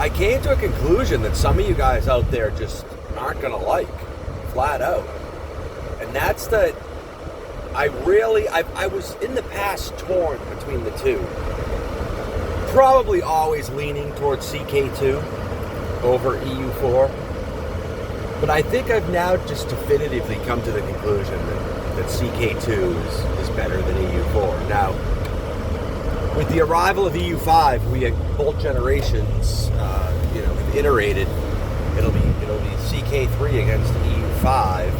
I came to a conclusion that some of you guys out there just aren't going to like, flat out. And that's that I was in the past torn between the two. Probably always leaning towards CK2 over EU4. But I think I've now just definitively come to the conclusion that CK2 is better than EU4. Now, with the arrival of EU5, we had both generations, we've iterated. It'll be CK3 against EU5.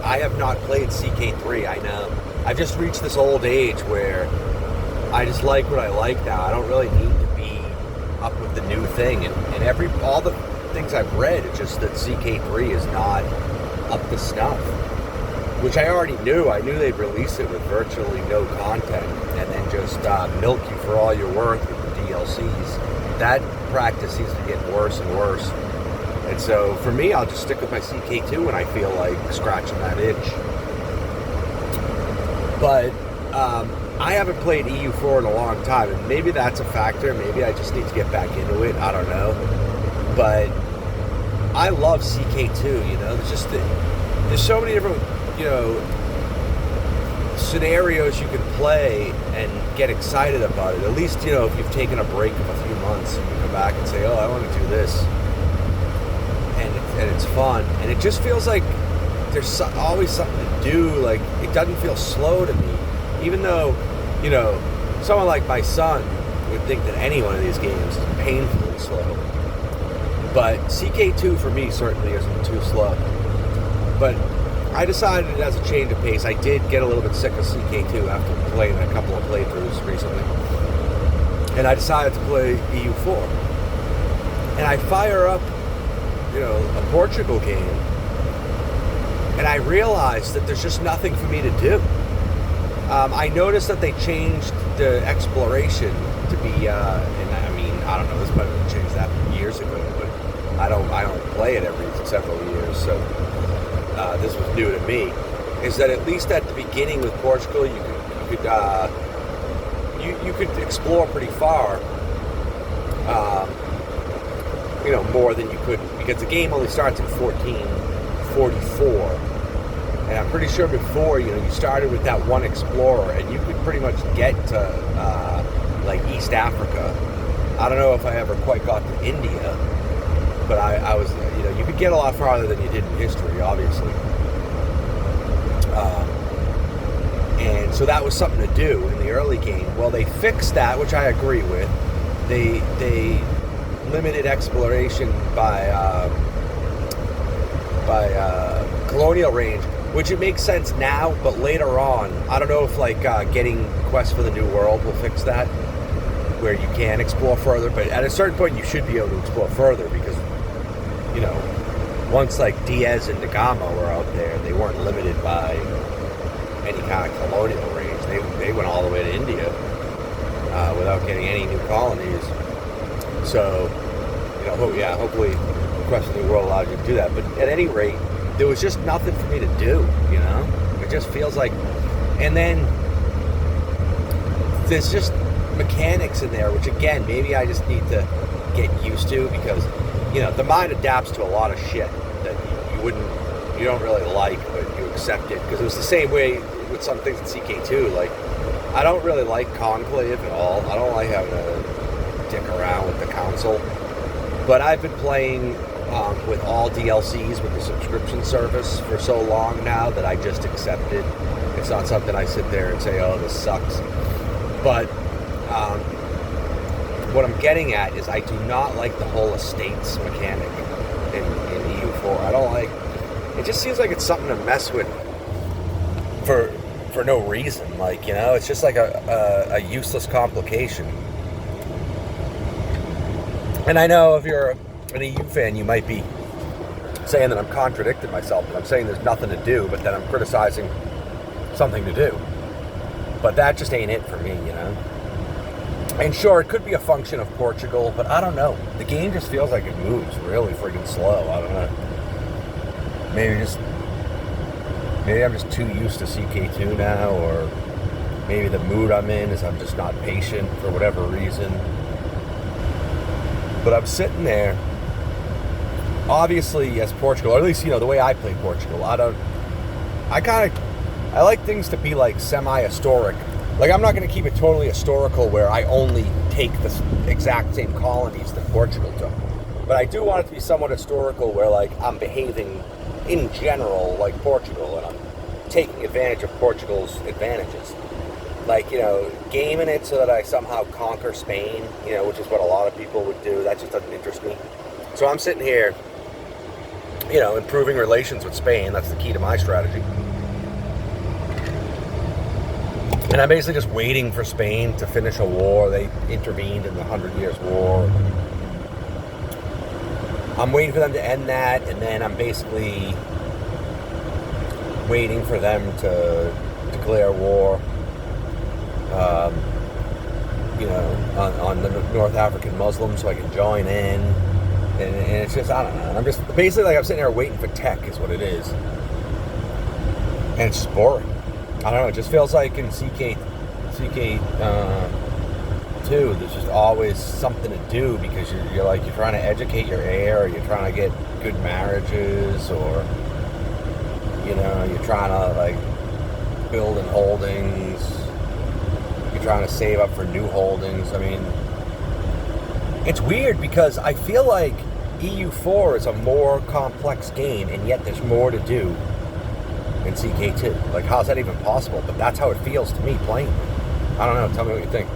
I have not played CK3. I know. I've just reached this old age where I just like what I like now. I don't really need to be up with the new thing. And all the things I've read, it's just that CK3 is not up to snuff, which I already knew. I knew they'd release it with virtually no content and then just milk you for all your worth with the DLCs. That practice seems to get worse and worse. And so for me, I'll just stick with my CK2 when I feel like scratching that itch. But I haven't played EU4 in a long time, and maybe that's a factor. Maybe I just need to get back into it. I don't know. But I love CK2, there's so many different, scenarios you can play and get excited about it. At least, if you've taken a break of a few months and you come back and say, oh, I want to do this. And it's fun. And it just feels like there's always something to do. Like, it doesn't feel slow to me. Even though, someone like my son would think that any one of these games is painfully slow. But CK2 for me certainly isn't too slow. But I decided as a change of pace. I did get a little bit sick of CK2 after playing a couple of playthroughs recently. And I decided to play EU4. And I fire up, a Portugal game. And I realized that there's just nothing for me to do. I noticed that they changed the exploration to be, I don't know, this might have changed that years ago, but I don't play it every several years, so this was new to me. Is that at least at the beginning with Portugal, you could explore pretty far, more than you could, because the game only starts in 1444, and I'm pretty sure before, you started with that one explorer, and you could pretty much get to East Africa. I don't know if I ever quite got to India, but I was, you could get a lot farther than you did in history, obviously. And so that was something to do in the early game. Well, they fixed that, which I agree with. They limited exploration by colonial range, which it makes sense now, but later on, I don't know if getting Quest for the New World will fix that, where you can explore further, but at a certain point you should be able to explore further because, once Diaz and Nagama were out there, they weren't limited by any kind of colonial range. They went all the way to India without getting any new colonies. So, hopefully Quest for the New World allowed you to do that. But at any rate, there was just nothing for me to do, It just feels like... And then there's just mechanics in there, which again, maybe I just need to get used to because, the mind adapts to a lot of shit that you don't really like, but you accept it. Because it was the same way with some things in CK2. I don't really like Conclave at all. I don't like having to dick around with the council. But I've been playing with all DLCs with the subscription service for so long now that I just accept it. It's not something I sit there and say, oh, this sucks. But what I'm getting at is I do not like the whole estates mechanic in EU4. I don't like... It just seems like it's something to mess with for no reason. It's just like a useless complication. And I know if you're an EU fan, you might be saying that I'm contradicting myself, but I'm saying there's nothing to do, but then I'm criticizing something to do. But that just ain't it for me, And sure, it could be a function of Portugal, but I don't know. The game just feels like it moves really freaking slow. I don't know. Maybe I'm just too used to CK2 now, or maybe the mood I'm in is I'm just not patient for whatever reason. But I'm sitting there, obviously as Portugal, or at least, the way I play Portugal, I like things to be like semi-historic. Like, I'm not going to keep it totally historical where I only take the exact same colonies that Portugal took. But I do want it to be somewhat historical where, like, I'm behaving in general like Portugal and I'm taking advantage of Portugal's advantages. Like, gaming it so that I somehow conquer Spain, which is what a lot of people would do. That just doesn't interest me. So I'm sitting here, improving relations with Spain. That's the key to my strategy. And I'm basically just waiting for Spain to finish a war. They intervened in the 100 Years' War. I'm waiting for them to end that, and then I'm basically waiting for them to declare war, on the North African Muslims so I can join in. And it's just, I don't know. I'm just basically like I'm sitting there waiting for tech is what it is. And it's just boring. I don't know, it just feels like in CK2, there's just always something to do because you're trying to educate your heir, or you're trying to get good marriages, or, you're trying to, build in holdings, you're trying to save up for new holdings. I mean, it's weird because I feel like EU4 is a more complex game, and yet there's more to do in CK2. Like, how's that even possible? But that's how it feels to me playing. I don't know. Tell me what you think.